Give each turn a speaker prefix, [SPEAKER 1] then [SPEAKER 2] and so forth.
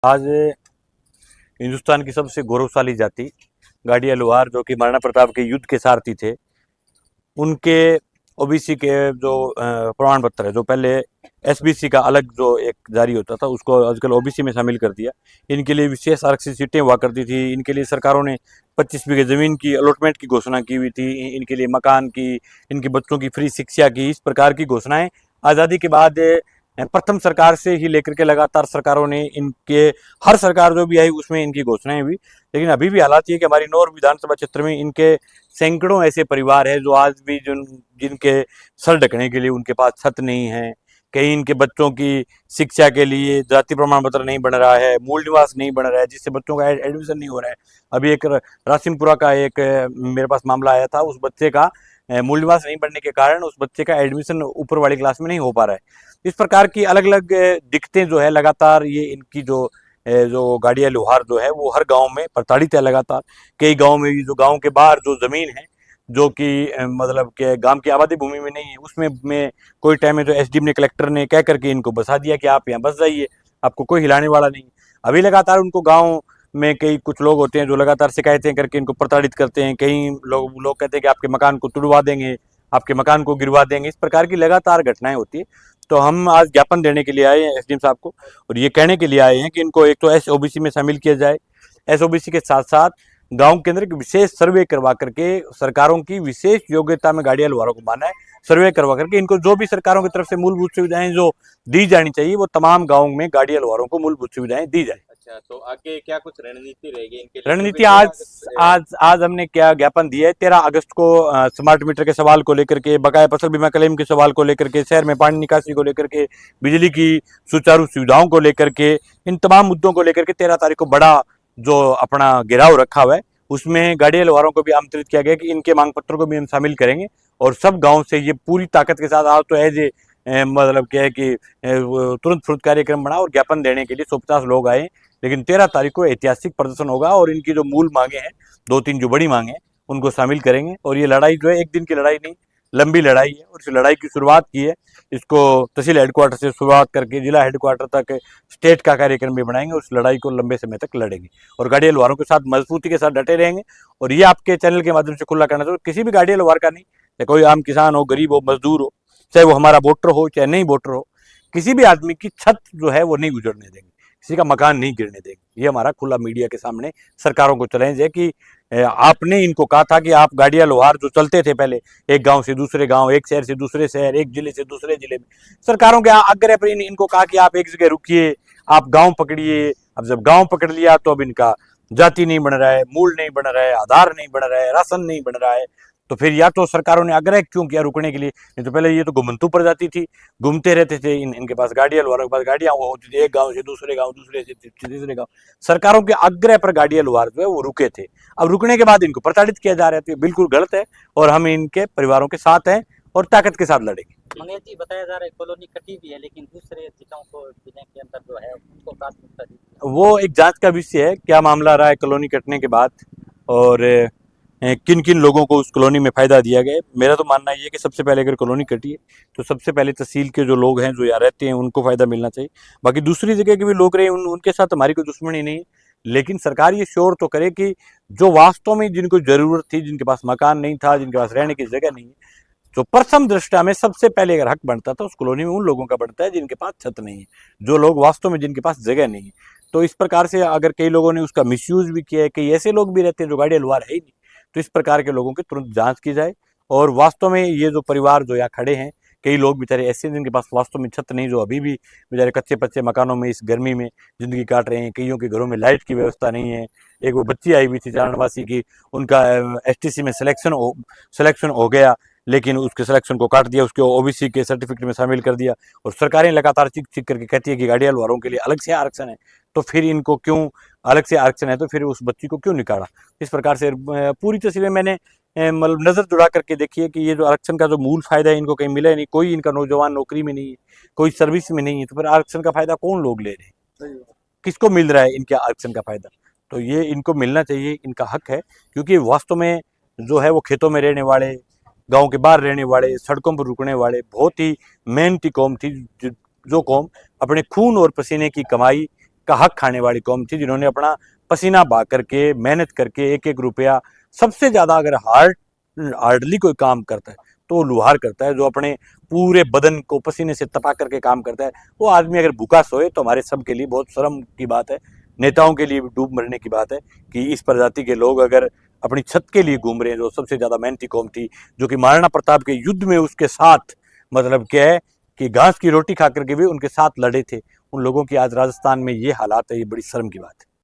[SPEAKER 1] आज हिंदुस्तान की सबसे गौरवशाली जाति गाड़िया लोहार, जो कि महाराणा प्रताप के युद्ध के सारथी थे, उनके ओबीसी के जो प्रमाण पत्र है, जो पहले एसबीसी का अलग जो एक जारी होता था, उसको आजकल ओबीसी में शामिल कर दिया। इनके लिए विशेष आरक्षित सीटें हुआ करती थी। इनके लिए सरकारों ने 25 बीघे जमीन की अलॉटमेंट की घोषणा की हुई थी। इनके लिए मकान की, इनके बच्चों की फ्री शिक्षा की, इस प्रकार की घोषणाएं आज़ादी के बाद प्रथम सरकार से ही लेकर के लगातार सरकारों ने इनके, हर सरकार जो भी आई उसमें इनकी घोषणाएं हुई। लेकिन अभी भी हालात ये कि हमारी नौर विधानसभा क्षेत्र में इनके सैकड़ों ऐसे परिवार है जो आज भी जिनके सर ढकने के लिए उनके पास छत नहीं है। कहीं इनके बच्चों की शिक्षा के लिए जाति प्रमाण पत्र नहीं बन रहा है, मूल निवास नहीं बन रहा है, जिससे बच्चों का एडमिशन नहीं हो रहा है। अभी एक रासिमपुरा का एक मेरे पास मामला आया था, उस बच्चे का मूल निवास नहीं बनने के कारण उस बच्चे का एडमिशन ऊपर वाली क्लास में नहीं हो पा रहा है। इस प्रकार की अलग अलग दिक्कतें जो है लगातार ये इनकी जो गाड़िया लोहार जो है वो हर गांव में प्रताड़ित है लगातार। कई गांव में भी, जो गांव के बाहर जो जमीन है जो कि मतलब के गांव की आबादी भूमि में नहीं है, उसमें में कोई टाइम में तो एसडीएम ने, कलेक्टर ने कह करके इनको बसा दिया कि आप यहाँ बस जाइए, आपको कोई हिलाने वाला नहीं। अभी लगातार उनको गाँव में कई कुछ लोग होते हैं जो लगातार शिकायतें करके इनको प्रताड़ित करते हैं। कई लोग कहते हैं कि आपके मकान को तुड़वा देंगे, आपके मकान को गिरवा देंगे। इस प्रकार की लगातार घटनाएं होती है। तो हम आज ज्ञापन देने के लिए आए हैं एसडीएम साहब को, और ये कहने के लिए आए हैं कि इनको एक तो एसओबीसी में शामिल किया जाए, एसओबीसी के साथ साथ गांव के अंदर एक विशेष सर्वे करवा करके सरकारों की विशेष योग्यता में गाड़िया लोहारों को माना है। सर्वे करवा करके इनको जो भी सरकारों की तरफ से मूलभूत सुविधाएं जो दी जानी चाहिए वो तमाम गाँव में गाड़िया लोहारों को मूलभूत सुविधाएं दी जाए।
[SPEAKER 2] अच्छा, तो आगे क्या कुछ रणनीति रहेगी इनके लिए?
[SPEAKER 1] रणनीति आज हमने क्या ज्ञापन दिया है, 13 अगस्त को स्मार्ट मीटर के सवाल को लेकर के, बकाया फसल बीमा क्लेम के सवाल को लेकर के, शहर में पानी निकासी को लेकर के, बिजली की सुचारू सुविधाओं को लेकर के, इन तमाम मुद्दों को लेकर के 13 तारीख को बड़ा जो अपना घेराव रखा हुआ है, उसमें गाड़िया लोहारों को भी आमंत्रित किया गया कि इनके मांग पत्रों को भी हम शामिल करेंगे। और सब गाँव से ये पूरी ताकत के साथ आज तो एज ए मतलब क्या है कि तुरंत फुर्त कार्यक्रम बना और ज्ञापन देने के लिए 150 लोग आए। लेकिन 13 तारीख को ऐतिहासिक प्रदर्शन होगा और इनकी जो मूल मांगे हैं, 2-3 जो बड़ी मांगे हैं, उनको शामिल करेंगे। और ये लड़ाई जो है एक दिन की लड़ाई नहीं, लंबी लड़ाई है। और इस लड़ाई की शुरुआत की है, इसको तहसील हेडक्वार्टर से शुरुआत करके जिला हेडक्वार्टर तक स्टेट का कार्यक्रम भी बनाएंगे। उस लड़ाई को लंबे समय तक लड़ेंगे और गाड़िया लोहारों के साथ मजबूती के साथ डटे रहेंगे। और ये आपके चैनल के माध्यम से खुला करना चाहिए, किसी भी गाड़िया लोहार का नहीं, चाहे कोई आम किसान हो, गरीब हो, मजदूर हो, चाहे वो हमारा वोटर हो चाहे नहीं वोटर हो, किसी भी आदमी की छत जो है वो नहीं उजड़ने देंगे, किसी का मकान नहीं गिरने देंगे। ये हमारा खुला मीडिया के सामने सरकारों को चैलेंज है कि आपने इनको कहा था कि आप गाड़िया लोहार जो चलते थे पहले, एक गांव से दूसरे गांव, एक शहर से दूसरे शहर, एक जिले से दूसरे जिले में, सरकारों के आग्रह पर इनको कहा कि आप एक जगह रुकिए, आप गांव पकड़िए। अब जब गांव पकड़ लिया तो अब इनका जाति नहीं बन रहा है, मूल नहीं बन रहा है, आधार नहीं बन रहा है, राशन नहीं बन रहा है। तो फिर या तो सरकारों ने आग्रह क्यों किया रुकने के लिए? नहीं तो पहले ये तो घुमंतु प्रजाति थी, घूमते रहते थे। इनके पास गाड़ियां लोहारों के पास गाड़ियां होती थी, एक गांव से दूसरे गांव, दूसरे से तीसरे गांव। सरकारों के आग्रह पर गाड़ियां लोहार जो है वो रुके थे। अब रुकने के बाद इनको प्रताड़ित किया जा रहा है, तो बिल्कुल गलत है और हम इनके परिवारों के साथ हैं और ताकत के साथ लड़ेंगे।
[SPEAKER 3] मंगेश जी, बताया जा रहा है कॉलोनी कटी भी है, लेकिन दूसरे जिलों को जिले के अंदर जो है उनको प्राथमिकता दी।
[SPEAKER 1] वो एक जांच का विषय है, क्या मामला रहा है कॉलोनी कटने के बाद और किन किन लोगों को उस कॉलोनी में फायदा दिया गया है। मेरा तो मानना ये है कि सबसे पहले अगर कॉलोनी कटी है तो सबसे पहले तहसील के जो लोग हैं जो यहाँ रहते हैं उनको फायदा मिलना चाहिए। बाकी दूसरी जगह के भी लोग रहे उनके साथ हमारी कोई दुश्मनी नहीं है, लेकिन सरकार ये श्योर तो करे कि जो वास्तव में जिनको जरूरत थी, जिनके पास मकान नहीं था, जिनके पास रहने की जगह नहीं है, जो प्रथम दृष्टया में सबसे पहले अगर हक बनता था उस कॉलोनी में उन लोगों का बनता है जिनके पास छत नहीं है, जो लोग वास्तव में जिनके पास जगह नहीं है। तो इस प्रकार से अगर कई लोगों ने उसका मिसयूज भी किया है, कई ऐसे लोग भी रहते हैं जो गाड़िया लोहार है ही नहीं, तो इस प्रकार के लोगों की तुरंत जांच की जाए। और वास्तव में ये जो परिवार जो यहाँ खड़े हैं, कई लोग बेचारे ऐसे हैं जिनके पास वास्तव में छत नहीं, जो अभी भी बेचारे कच्चे पच्चे मकानों में इस गर्मी में जिंदगी काट रहे हैं। कईयों के घरों में लाइट की व्यवस्था नहीं है। एक वो बच्ची आई हुई थी चारणवासी की, उनका एसटीसी में सिलेक्शन हो गया, लेकिन उसके सिलेक्शन को काट दिया, उसके ओबीसी के सर्टिफिकेट में शामिल कर दिया। और सरकारें लगातार चिक चिक करके कहती है कि गाड़िया लोहारों के लिए अलग से आरक्षण है, तो फिर इनको क्यों अलग से आरक्षण है, तो फिर उस बच्ची को क्यों निकाला? इस प्रकार से पूरी तस्वीरें मैंने मतलब नजर जुड़ा करके देखी है कि ये जो आरक्षण का जो मूल फायदा है इनको कहीं मिला ही नहीं। कोई इनका नौजवान नौकरी में नहीं है, कोई सर्विस में नहीं है, तो फिर आरक्षण का फायदा कौन लोग ले रहे हैं, किसको मिल रहा है इनके आरक्षण का फायदा? तो ये इनको मिलना चाहिए, इनका हक है। क्योंकि वास्तव में जो है वो खेतों में रहने वाले, गांव के बाहर रहने वाले, सड़कों पर रुकने वाले बहुत ही मेहनती कौम थी, जो कौम अपने खून और पसीने की कमाई का हक खाने वाली कौम थी, जिन्होंने अपना पसीना बहा करके मेहनत करके एक एक रुपया, सबसे ज्यादा अगर हार्डली कोई काम करता है तो वो लुहार करता है, जो अपने पूरे बदन को पसीने से तपा करके काम करता है। वो आदमी अगर भूखा सोए तो हमारे सब के लिए बहुत शर्म की बात है, नेताओं के लिए भी डूब मरने की बात है कि इस प्रजाति के लोग अगर अपनी छत के लिए घूम रहे हैं, जो सबसे ज्यादा मेहनती कौम थी, जो कि महाराणा प्रताप के युद्ध में उसके साथ, मतलब क्या है कि घास की रोटी खा करके भी उनके साथ लड़े थे, उन लोगों की आज राजस्थान में ये हालात है, ये बड़ी शर्म की बात है।